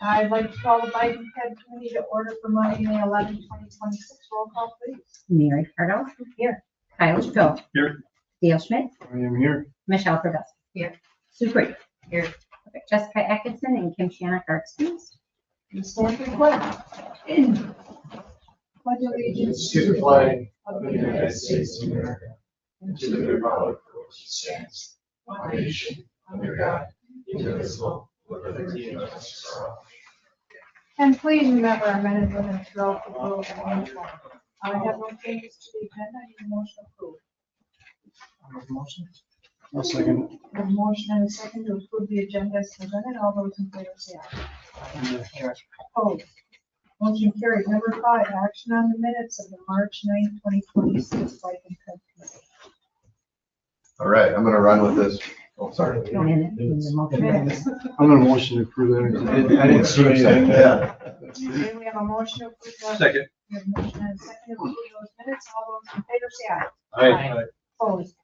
I'd like to call the Bike and Ped Committee to order for Monday, May 11, 2026. Roll call, please. Mary Pardo. Here. Kyle Joe. Here. Dale Schmidt. I am here. Michelle Producet. Here. Sue Green. Here. Okay, Jessica Atkinson and Kim Shannon are excused. You stand for the pledge. Pledge allegiance To the flag of of the United States of America and to the republic for which it stands, one nation, under God, indivisible, with liberty and justice for all. And please remember our men and women throughout the world and uniform. I have no changes to the agenda. I need a motion approved. I make a motion. I'll second. A motion and a second to approve the agenda as presented. All those in favor say aye. it. Opposed? Motion carried. Number 5, action on the minutes of the March 9th, 2026 Bike and Ped Committee. All right, I'm gonna run with this. Oh, sorry. Minute in the motion. Minutes. I'm gonna motion to approve that. I didn't see anything. Yeah. Okay, we have a motion to approve the. Second. We have a motion and a second to approve those minutes. All those in favor say aye. Aye. Opposed?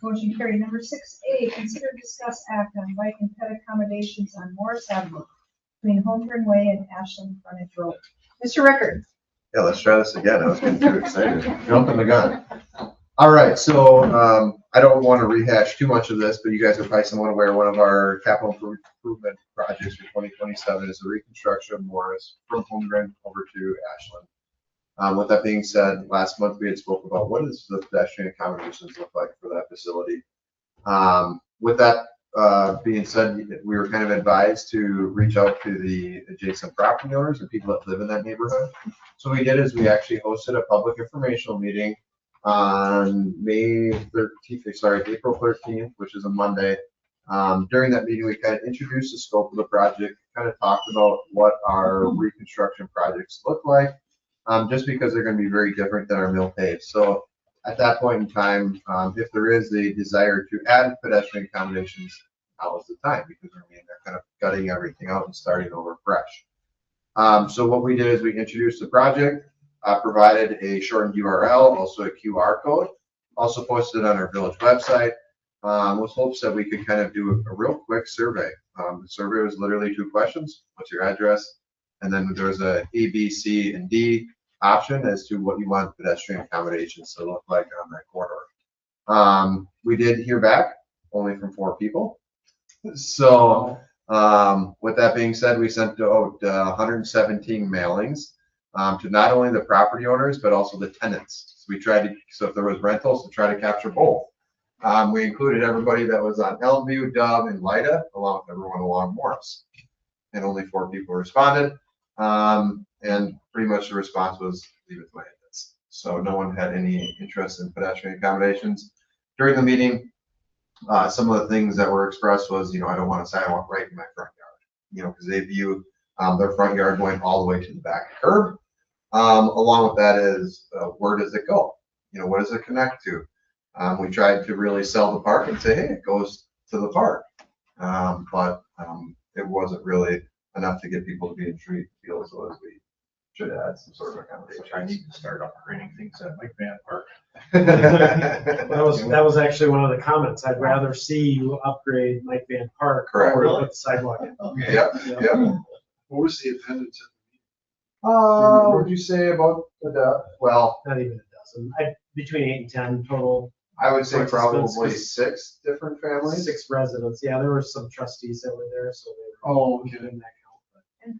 Motion carried. Number 6A, consider, discuss, act on bike and ped accommodations on Morris Avenue between Holmgren Way and Ashland Frontage Road. Mr. Rickard. Yeah, let's try this again. I was getting too excited. Jumping the gun. All right, so I don't want to rehash too much of this, but you guys are probably somewhat aware one of our capital improvement projects for 2027 is the reconstruction of Morris from Holmgren over to Ashland. With that being said, last month we had spoke about what does the pedestrian accommodations look like for that facility. With that being said, we were kind of advised to reach out to the adjacent property owners and people that live in that neighborhood. So what we did is we actually hosted a public informational meeting on April 13th, which is a Monday. During that meeting, we kind of introduced the scope of the project, kind of talked about what our reconstruction projects look like, just because they're going to be very different than our mill pave. So at that point in time, if there is a desire to add pedestrian accommodations, now is the time, because they're kind of gutting everything out and starting over fresh. So what we did is we introduced the project, provided a shortened URL, also a QR code, also posted on our village website, with hopes that we could kind of do a real quick survey. The survey was literally 2 questions: what's your address? And then there was a A, B, C, and D option as to what you want pedestrian accommodations to look like on that corridor. We did hear back only from 4 people. So with that being said, we sent out 117 mailings to not only the property owners, but also the tenants. So we tried to, so if there was rentals, to try to capture both. We included everybody that was on Elmview, Dove, and Lida, along with everyone along Morris. And only 4 people responded. And pretty much the response was leave it the way it is. So no one had any interest in pedestrian accommodations. During the meeting, some of the things that were expressed was, I don't want a sidewalk right in my front yard, because they view their front yard going all the way to the back curb. Along with that is, where does it go? What does it connect to? We tried to really sell the park and say, hey, it goes to the park. But it wasn't really enough to get people to be intrigued, feel as though as we should add some sort of accommodation. I need to start upgrading things at Mike Van Park. That was actually one of the comments. I'd rather see you upgrade Mike Van Park Correct. or put the sidewalk in. Okay. Yep. What was the attendance? What would you say about well, Not even a dozen. Between 8 and 10 total. I would say Participants, probably because 6 different families. 6 residents. Yeah, there were some trustees that were there, so they were Oh, okay. in that count. And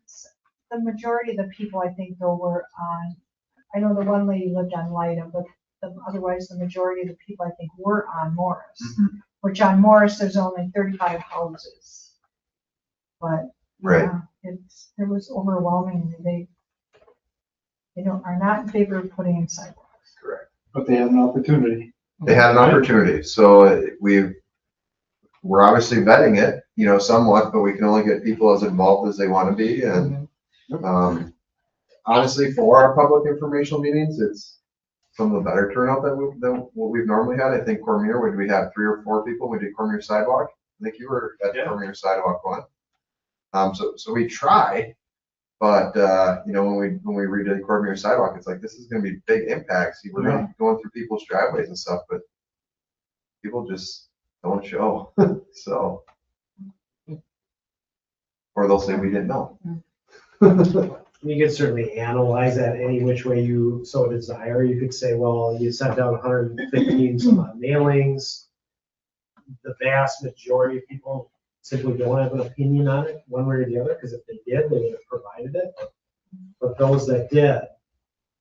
the majority of the people, I think, though, were on, I know the one lady lived on Lida, but otherwise the majority of the people, I think, were on Morris. Which on Morris, there's only 35 houses. But Right. it was overwhelming. They are not in favor of putting in sidewalks. Correct. But they had an opportunity. They had an opportunity, so we're obviously vetting it, somewhat, but we can only get people as involved as they want to be. And honestly, for our public informational meetings, it's some of the better turnout than what we've normally had. I think Cormier, we had 3 or 4 people. We did Cormier Sidewalk. I think you were at Cormier Sidewalk one. So we tried, but when we redid Cormier Sidewalk, it's like, this is going to be big impacts. We're going to be going through people's driveways and stuff, but people just don't show. So, or they'll say we didn't know. You could certainly analyze that any which way you so desire. You could say, well, you sent out 115 some odd mailings. The vast majority of people simply don't have an opinion on it, one way or the other, because if they did, they would have provided it. But those that did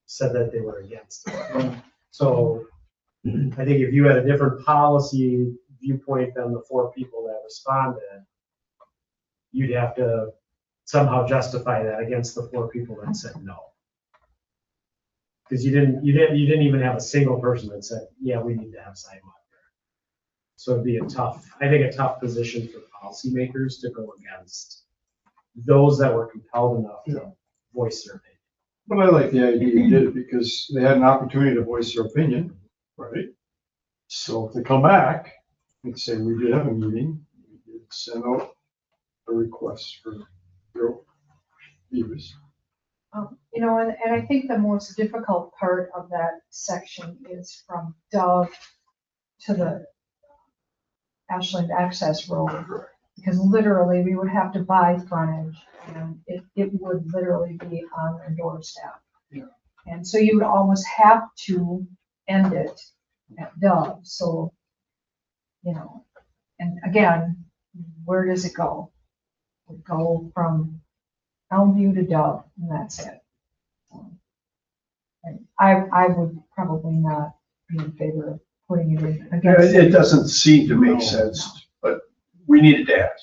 said that they were against it. So I think if you had a different policy viewpoint than the 4 people that responded, you'd have to somehow justify that against the 4 people that said no. Because you didn't even have a single person that said, yeah, we need to have sidewalk there. So it'd be a tough position for policymakers to go against those that were compelled enough to voice their opinion. But I like the idea you did it because they had an opportunity to voice their opinion, right? So if they come back and say, we did have a meeting, we did send out a request for your views. You know, and I think the most difficult part of that section is from Dove to the Ashland access road. Because literally, we would have to buy frontage, and it would literally be on their doorstep. Yeah. And so you would almost have to end it at Dove, so, you know, and again, where does it go? It would go from Elmview to Dove, and that's it. And I would probably not be in favor of putting it in against. It doesn't seem to make sense, but we needed to ask.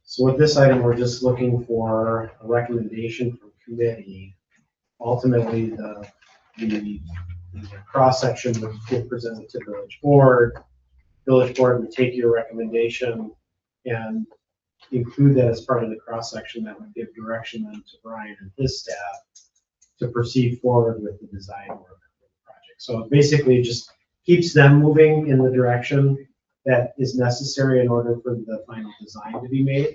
So with this item, we're just looking for a recommendation from committee. Ultimately, the cross-section would get presented to village board. Village board would take your recommendation and include that as part of the cross-section that would give direction then to Brian and his staff to proceed forward with the design work of the project. So it basically just keeps them moving in the direction that is necessary in order for the final design to be made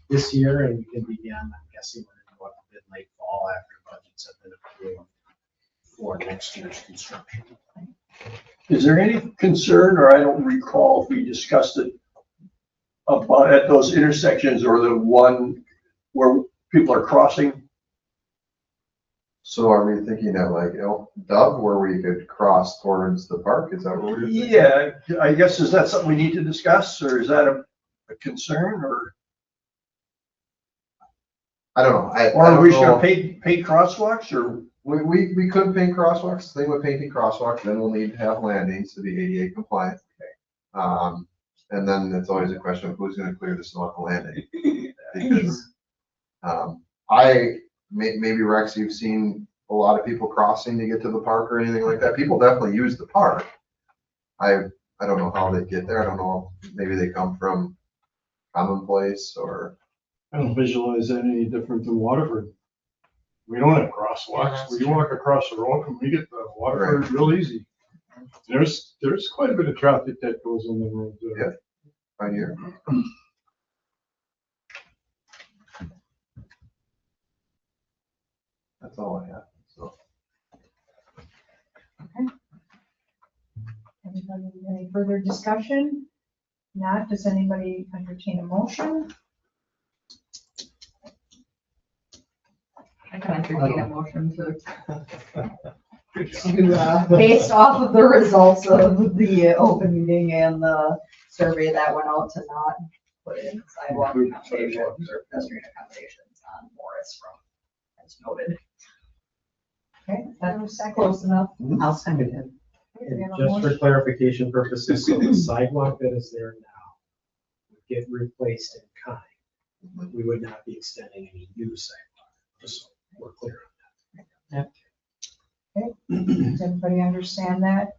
this year, and we can begin, I'm guessing we're going to go up to late fall after budgets have been approved for next year's construction. Is there any concern, or I don't recall if we discussed it about at those intersections or the one where people are crossing? So are we thinking that like Dove where we could cross towards the park? Is that what we're thinking? Yeah, I guess, is that something we need to discuss, or is that a concern, or? I don't know. I Or are don't we just gonna know. paint crosswalks, or? We could paint crosswalks. The thing with painting crosswalks, then we'll need to have landings to be ADA compliant. And then it's always a question of who's gonna clear the snow at the landing. Because, maybe Rex, you've seen a lot of people crossing to get to the park or anything like that. People definitely use the park. I don't know how they get there. I don't know, maybe they come from Commonplace or. I don't visualize that any different than Waterford. We don't have crosswalks. We walk across the road and we get to Waterford real easy. There's quite a bit of traffic that goes on the road there. Yeah. Right here. That's all I have, so. Anybody, any further discussion? Not, does anybody entertain a motion? I can entertain a motion to, based off of the results of the open meeting and the survey that went out, to not put in sidewalk accommodations or pedestrian accommodations on Morris Road, as noted. Okay, that was second. Close enough. I'll send it in. Okay, we have a Just for motion. clarification purposes, so the sidewalk that is there now would get replaced in kind. We would not be extending any new sidewalk, just so we're clear on Does everybody understand that?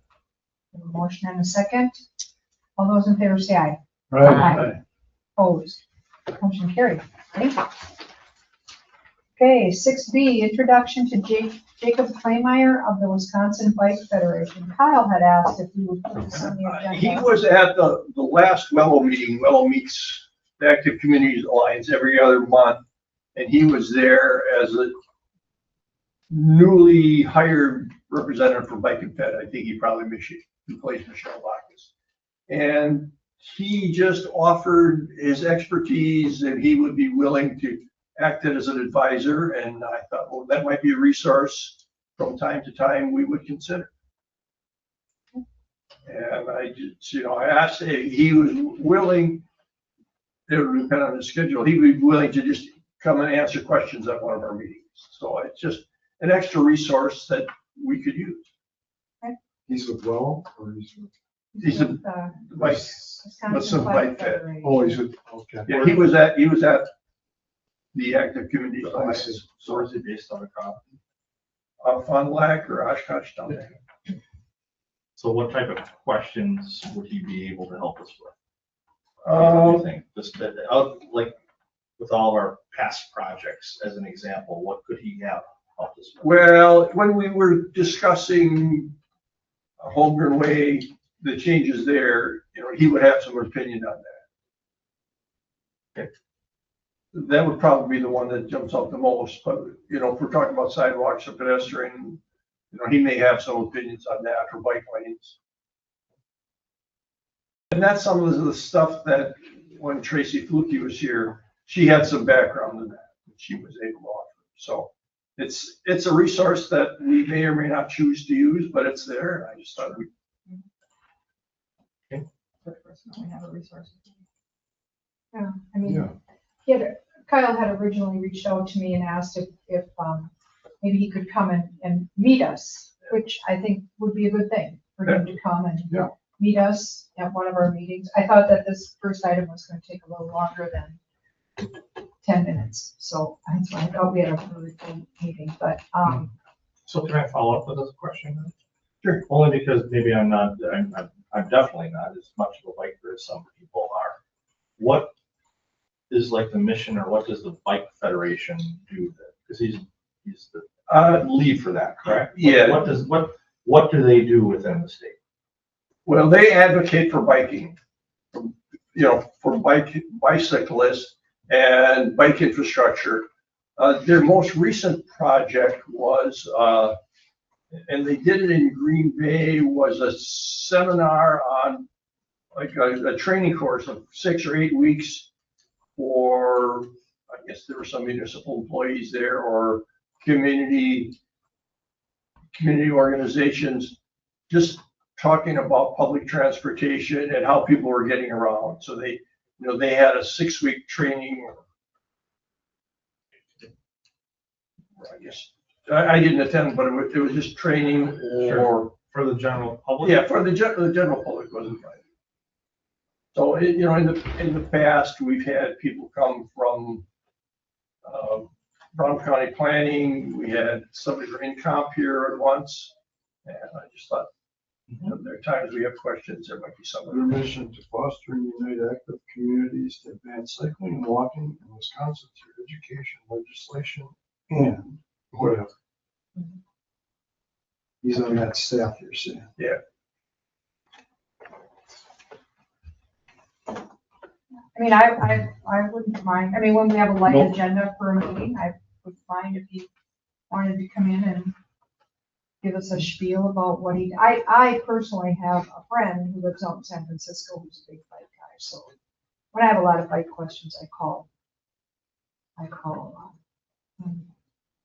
We have a motion and a second. All those in favor say aye. Aye. Opposed? Motion carried. Thank you. Okay, 6B, introduction to Jacob Klaameyer of the Wisconsin Bike Federation. Kyle had asked if we would put this on the agenda. He was at the last WELO meeting. WELO meets the Active Communities Alliance every other month, and he was there as a newly hired representative for Bike and Fed. I think he probably replaced Michelle Bacchus. And he just offered his expertise and he would be willing to act as an advisor. And I thought, well, that might be a resource from time to time we would consider. And I just, I asked, he was willing, it would depend on his schedule, he would be willing to just come and answer questions at one of our meetings. So it's just an extra resource that we could use. He's with Well, or He's a With, bike, Wisconsin some Bike bike fit. Federation. oh, he's with, okay. yeah, he was at the active community I class. see. So is it based on a cop? Fond du Lac or Oshkosh down there. So what type of questions would he be able to help us with? What do you think? Just like with all of our past projects, as an example, what could he have helped us with? Well, when we were discussing Holmgren Way, the changes there, he would have some opinion on that. Okay. That would probably be the one that jumps out the most, but, if we're talking about sidewalks or pedestrian, he may have some opinions on that, or bike lanes. And that's some of the stuff that when Tracy Fluke was here, she had some background in that she was able to offer. So it's a resource that we may or may not choose to use, but it's there. I just thought we. We have a resource. Yeah, I mean, Yeah. Kyle had originally reached out to me and asked if maybe he could come and meet us, which I think would be a good thing for him to come and Yeah. meet us at one of our meetings. I thought that this first item was going to take a little longer than 10 minutes, so that's why I thought we had a really good meeting, but, So can I follow up with this question? Sure. Only because maybe I'm definitely not as much of a biker as some people are. What is like the mission, or what does the Bike Federation do? Because he's the lead for that, correct? Yeah. What do they do within the state? Well, they advocate for biking, for bicyclists and bike infrastructure. Their most recent project was, and they did it in Green Bay, was a seminar on like a training course of 6 or 8 weeks for, I guess there were some municipal employees there or community organizations, just talking about public transportation and how people were getting around. So they had a 6-week training. I guess I didn't attend, but it was just training or For the general public? yeah, for the general public wasn't right. So in the past we've had people come from Brown County Planning. We had somebody from InComp here at once, and I just thought. There are times we have questions, there might be Their someone. mission to foster and unite active communities to advance cycling and walking in Wisconsin through education, legislation, and whatever. He's on that staff, you're saying. Yeah. I mean, I wouldn't mind, I mean, when we have a light Nope. agenda for a meeting, I would mind if he wanted to come in and give us a spiel about what I personally have a friend who lives out in San Francisco who's a big bike guy, so when I have a lot of bike questions, I call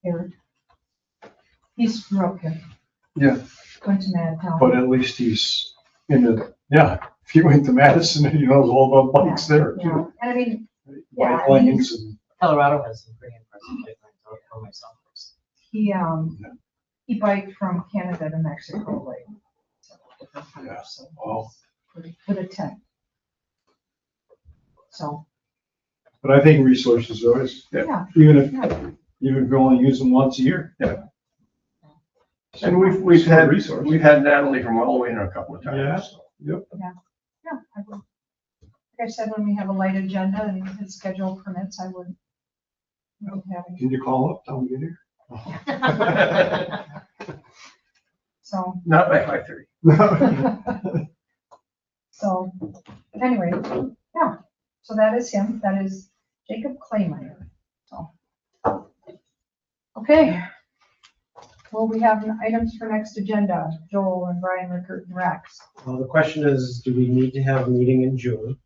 Eric. He's from up here. Yeah. Went to Madtown. But at least he's in the, if you went to Madison, he knows all about bikes there Yeah, too. and I mean, Bike I mean, lanes and, Colorado has some pretty impressive bike lanes. I'll tell myself first. he biked from Canada to Mexico, like, several different times, Yeah. so wow. with a tent. So, But I think resources are always, yeah, even if yeah. you only use them once a year. Yeah. And we've had resource. Natalie from Wellwyn a couple of times. Yeah. so. Yeah, I would. Like I said, when we have a light agenda and his schedule permits, I would have him. Can you call up, tell him to get here? So, Not by 5:30. so, anyway, yeah, so that is him, that is Jacob Klaameyer, so. Okay, Well, we have items for next agenda, Joel and Brian, Rickert, and Rex. Well, the question is, do we need to have a meeting in June?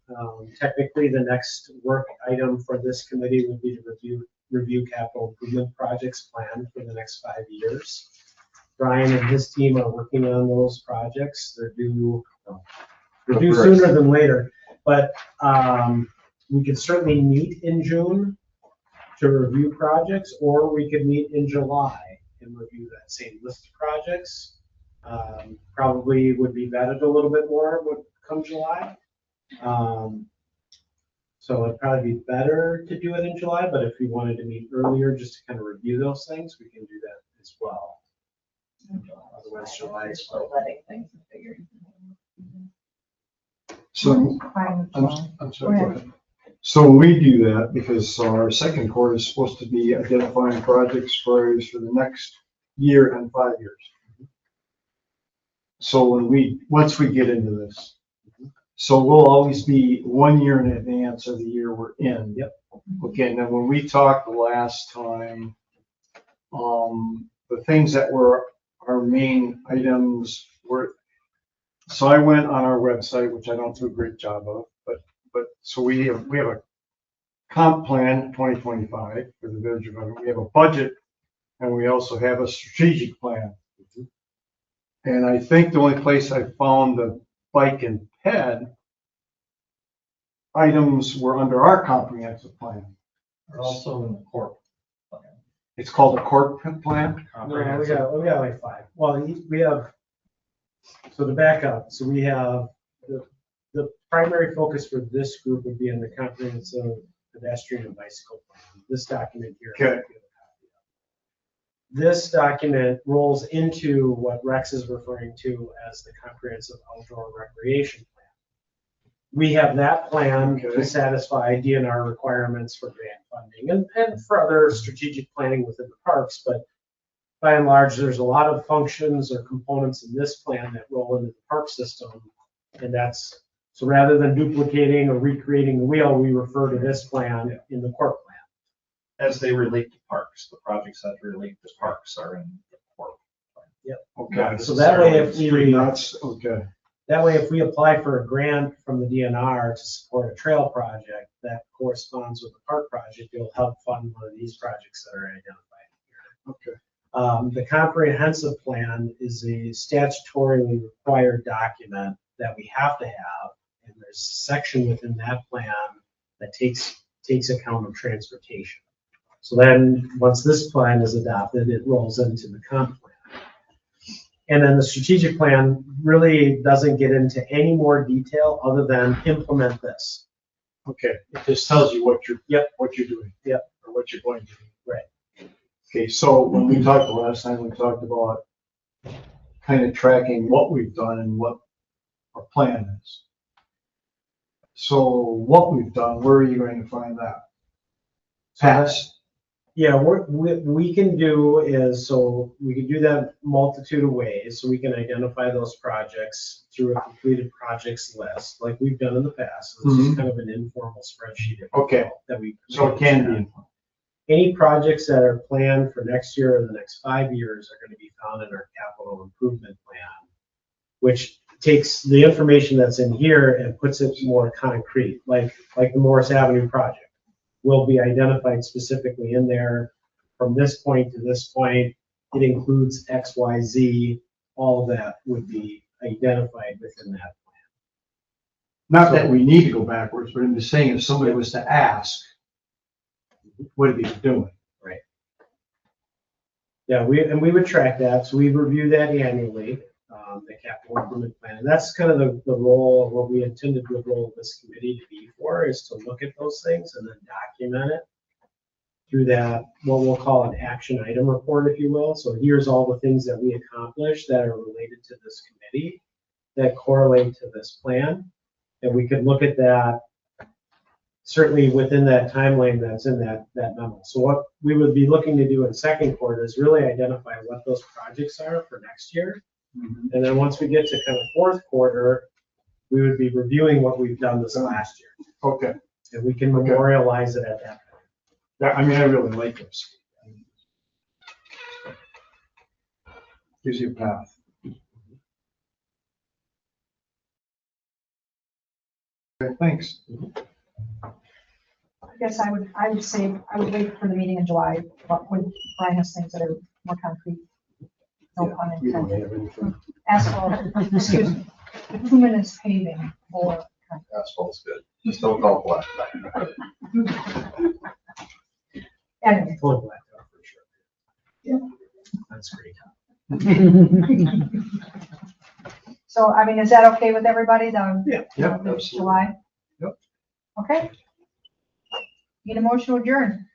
Technically, the next work item for this committee would be to review capital improvement projects planned for the next 5 years. Brian and his team are working on those projects. They're due sooner than later, but we could certainly meet in June to review projects, or we could meet in July and review that same list of projects. Probably would be vetted a little bit more would come July. So it'd probably be better to do it in July, but if we wanted to meet earlier just to kind of review those things, we can do that as well. Otherwise, July is Still letting things and figuring. So, Fine with I'm, Joel. I'm sorry, go ahead. So when we do that, because our second quarter is supposed to be identifying projects for the next year and 5 years. So once we get into this, so we'll always be 1 year in advance of the year we're in. Yep. Okay, now when we talked the last time, the things that were our main items were, so I went on our website, which I don't do a great job of, but so we have a comp plan 2025 for the village of Everett. We have a budget, and we also have a strategic plan. And I think the only place I found the bike and ped items were under our comprehensive plan. Or also in the corp plan. It's called a corp plan. No, we got like 5. Well, we have, so to back up, so we have the primary focus for this group would be in the comprehensive pedestrian and bicycle plan. This document here. Okay. This document rolls into what Rex is referring to as the comprehensive outdoor recreation plan. We have that plan to Okay. satisfy DNR requirements for grant funding and for other strategic planning within the parks, but by and large, there's a lot of functions or components in this plan that roll into the park system. And that's, so rather than duplicating or recreating the wheel, we refer to this plan in the corp plan. As they relate to parks, the projects that relate to parks are in the corp. Okay. So that way, if Street we, nuts, okay. that way, if we apply for a grant from the DNR to support a trail project that corresponds with the park project, it'll help fund one of these projects that are identified here. Okay. The comprehensive plan is a statutorily required document that we have to have, and there's a section within that plan that takes account of transportation. So then, once this plan is adopted, it rolls into the comp plan. And then the strategic plan really doesn't get into any more detail other than implement this. Okay, it just tells you what you're doing. Yep. Or what you're going to do. Right. Okay, so when we talked the last time, we talked about kind of tracking what we've done and what our plan is. So what we've done, where are you going to find that? Past. Yeah, what we can do is, so we can do that multitude of ways. So we can identify those projects through a completed projects list, like we've done in the past. So this is kind of an informal spreadsheet. if you Okay. will, that we. So it can be. Any projects that are planned for next year or the next 5 years are going to be found in our capital improvement plan, which takes the information that's in here and puts it more concrete, like the Morris Avenue project will be identified specifically in there. From this point to this point, it includes X, Y, Z. All of that would be identified within that plan. Not that we need to go backwards, but I'm just saying if somebody was to ask, what are they doing? Right. Yeah, we would track that. So we review that annually, the capital improvement plan. And that's kind of the role of what we intended the role of this committee to be for, is to look at those things and then document it through that, what we'll call an action item report, if you will. So here's all the things that we accomplished that are related to this committee that correlate to this plan. And we could look at that certainly within that timeline that's in that memo. So what we would be looking to do in second quarter is really identify what those projects are for next year. Mhm. And then once we get to kind of fourth quarter, we would be reviewing what we've done this last year. Okay, And we can memorialize it at that point. I mean, I really like this. Gives you a path. Okay, thanks. I guess I would say, I would wait for the meeting in July, but when Brian has things that are more concrete. No pun We don't intended. have anything. Asphalt, excuse me, bituminous paving or. Asphalt's good. Just don't call it black. Anyway, Full blacktop for sure. Yeah. That's great. so, I mean, is that okay with everybody, the? Yeah. Yep, the absolutely. July? Yep. Okay. Need a motion to adjourn.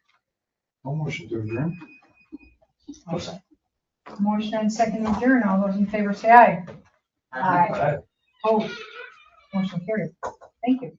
No motion to adjourn. Motion and second to adjourn. All those in favor say aye. Aye. Oh, motion carried. Thank you.